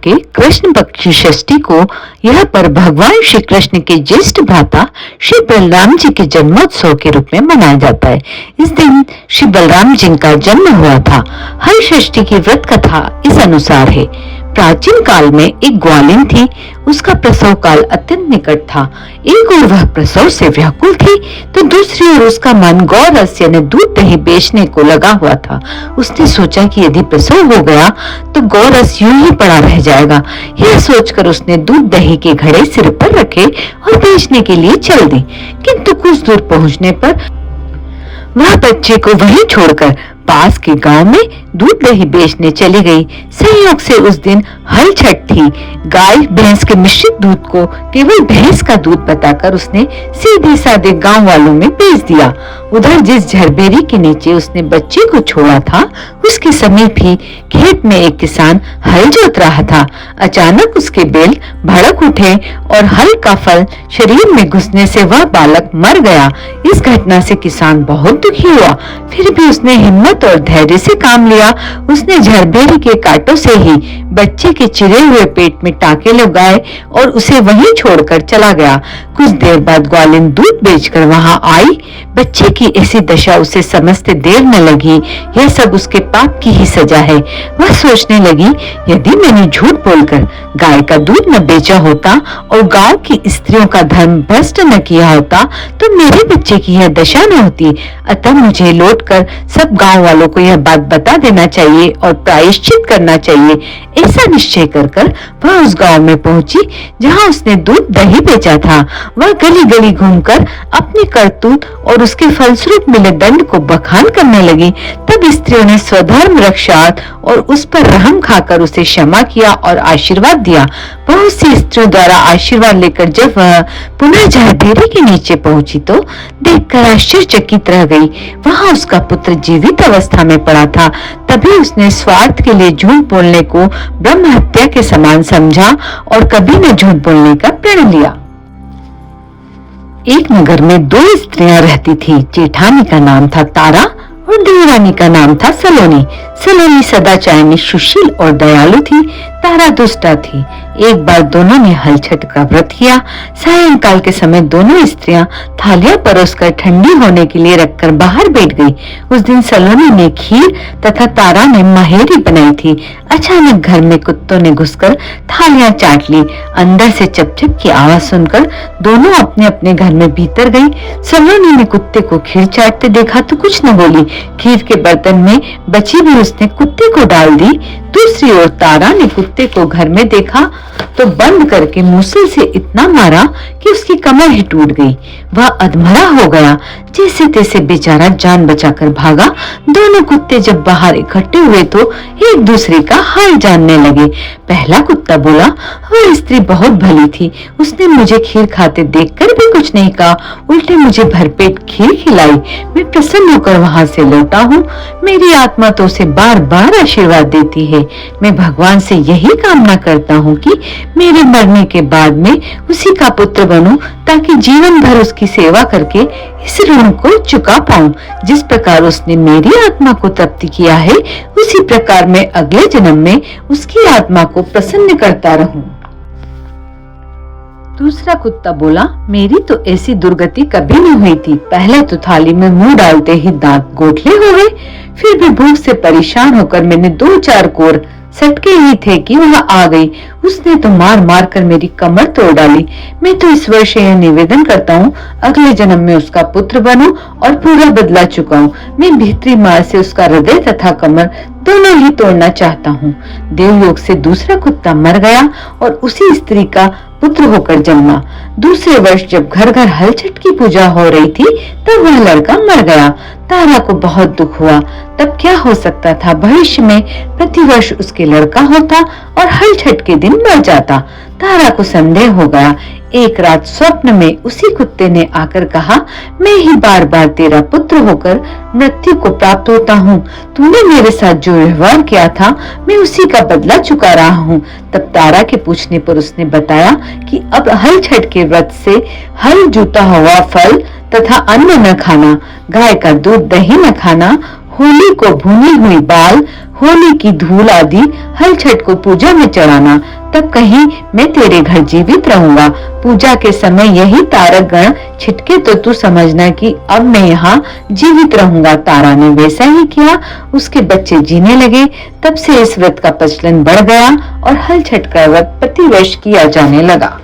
के कृष्ण पक्ष षष्ठी को यह पर्व भगवान श्री कृष्ण के ज्येष्ठ भ्राता श्री बलराम जी के जन्मोत्सव के रूप में मनाया जाता है। इस दिन श्री बलराम जी का जन्म हुआ था। हल षष्ठी की व्रत कथा इस अनुसार है। प्राचीन काल में एक ग्वालिन थी, उसका प्रसव काल अत्यंत निकट था। एक ओर वह प्रसव से व्याकुल थी तो दूसरी ओर उसका मन गौरस यानी दूध दही बेचने को लगा हुआ था। उसने सोचा कि यदि प्रसव हो गया तो गौरस यूं ही पड़ा रह जाएगा। यह सोचकर उसने दूध दही के घड़े सिर पर रखे और बेचने के लिए चल दी, किंतु कुछ दूर पहुंचने पर वह बच्चे को वहीं छोड़कर पास के गांव में दूध दही बेचने चली गई। संयोग से उस दिन हल छठ थी। गाय भैंस के मिश्रित दूध को केवल भैंस का दूध बताकर उसने सीधे साधे गांव वालों में बेच दिया। उधर जिस झरबेरी के नीचे उसने बच्चे को छोड़ा था उसके समीप ही खेत में एक किसान हल जोत रहा था। अचानक उसके बैल भड़क उठे और हल का फल शरीर में घुसने से वह बालक मर गया। इस घटना से किसान बहुत दुखी हुआ, फिर भी उसने हिम्मत और धैर्य से काम लिया। उसने झरबेरी के कांटों से ही बच्चे के चिरे हुए पेट में टाके लगाए और उसे वहीं छोड़कर चला गया। कुछ देर बाद ग्वालिन दूध बेचकर वहां आई। बच्चे की ऐसी दशा उसे समझते देर न लगी। यह सब उसके पाप की ही सजा है। वह सोचने लगी, यदि मैंने झूठ बोलकर गाय का दूध न बेचा होता और गांव की स्त्रियों का धर्म भ्रष्ट न किया होता तो मेरे बच्चे की यह दशा न होती। अतः मुझे लौटकर सब गांव वालों को यह बात बता देना चाहिए और प्रायश्चित करना चाहिए। ऐसा निश्चय कर वह उस गांव में पहुंची जहां उसने दूध दही बेचा था। वह गली गली घूमकर अपनी करतूत और उसके फलस्वरूप मिले दंड को बखान करने लगी। तब स्त्रियों ने स्वधर्म रक्षार्थ और उस पर रहम खाकर उसे क्षमा किया और आशीर्वाद दिया। बहुत सी स्त्रियों द्वारा आशीर्वाद लेकर जब वह पुनः झरबेरी के नीचे पहुंची तो देखकर आश्चर्यचकित रह गई। वहां उसका पुत्र जीवित अवस्था में पड़ा था। तभी उसने स्वार्थ के लिए झूठ बोलने को ब्रह्म हत्या के समान समझा और कभी न झूठ बोलने का प्रण लिया। एक नगर में दो स्त्रियां रहती थी। जेठानी का नाम था तारा और देवरानी का नाम था सलोनी। सलोनी सदाचारिणी, सुशील और दयालु थी। तारा दुष्टा थी। एक बार दोनों ने हल छठ का व्रत किया। सायंकाल के समय दोनों स्त्रियां थालियां परोसकर ठंडी होने के लिए रखकर बाहर बैठ गई। उस दिन सलोनी ने खीर तथा तारा ने माहेरी बनाई थी। अचानक घर में कुत्तों ने घुसकर थालियां चाट ली। अंदर से चपचप की आवाज सुनकर दोनों अपने अपने घर में भीतर गई। सलोनी ने कुत्ते को खीर चाटते देखा तो कुछ न बोली। खीर के बर्तन में बची भी उसने कुत्ते को डाल दी। दूसरी ओर तारा ने कुत्ते को घर में देखा तो बंद करके मूसल से इतना मारा कि उसकी कमर ही टूट गई। वह अधमरा हो गया। जैसे तैसे बेचारा जान बचाकर भागा। दोनों कुत्ते जब बाहर इकट्ठे हुए तो एक दूसरे का हाल जानने लगे। पहला कुत्ता बोला, वह स्त्री बहुत भली थी, उसने मुझे खीर खाते देखकर भी कुछ नहीं कहा, उल्टे मुझे भरपेट खीर खिलाई। मैं प्रसन्न होकर वहां से लौटा हूँ। मेरी आत्मा तो उसे बार बार आशीर्वाद देती है। मैं भगवान से यही कामना करता हूँ कि मेरे मरने के बाद में उसी का पुत्र बनूं, ताकि जीवन भर उसकी सेवा करके इस ऋण को चुका पाऊं। जिस प्रकार उसने मेरी आत्मा को तृप्त किया है उसी प्रकार मैं अगले जन्म में उसकी आत्मा को प्रसन्न करता रहूं। दूसरा कुत्ता बोला, मेरी तो ऐसी दुर्गति कभी नहीं हुई थी। पहले तो थाली में मुंह डालते ही दांत गोठले हो गए। फिर भी भूख से परेशान होकर मैंने 2-4 कोर सटके ही थे कि वह आ गई। उसने तो मार मार कर मेरी कमर तोड़ डाली। मैं तो इस वर्ष यह निवेदन करता हूँ, अगले जन्म में उसका पुत्र बनूं और पूरा बदला चुकाऊं। मैं भीतरी मार से उसका हृदय तथा कमर दोनों ही तोड़ना चाहता हूँ। देवलोक से दूसरा कुत्ता मर गया और उसी स्त्री का पुत्र होकर जन्मा। दूसरे वर्ष जब घर घर हल छठ की पूजा हो रही थी तब वह लड़का मर गया। तारा को बहुत दुख हुआ। तब क्या हो सकता था, भविष्य में प्रतिवर्ष उसके लड़का होता और हल छठ के दिन मर जाता। तारा को संदेह हो गया। एक रात स्वप्न में उसी कुत्ते ने आकर कहा, मैं ही बार बार तेरा पुत्र होकर मृत्यु को प्राप्त होता हूँ। तूने मेरे साथ जो व्यवहार किया था मैं उसी का बदला चुका रहा हूँ। तब तारा के पूछने पर उसने बताया कि अब हल छठ के व्रत से हल जूता हुआ फल तथा अन्न न खाना, गाय का दूध दही न खाना, होली को भुनी हुई बाल, होली की धूल आदि हल छठ को पूजा में चढ़ाना, तब कहीं मैं तेरे घर जीवित रहूंगा। पूजा के समय यही तारक गण छिटके तो तू समझना कि अब मैं यहाँ जीवित रहूंगा। तारा ने वैसा ही किया, उसके बच्चे जीने लगे। तब से इस व्रत का प्रचलन बढ़ गया और हल छठ का व्रत प्रतिवर्ष किया जाने लगा।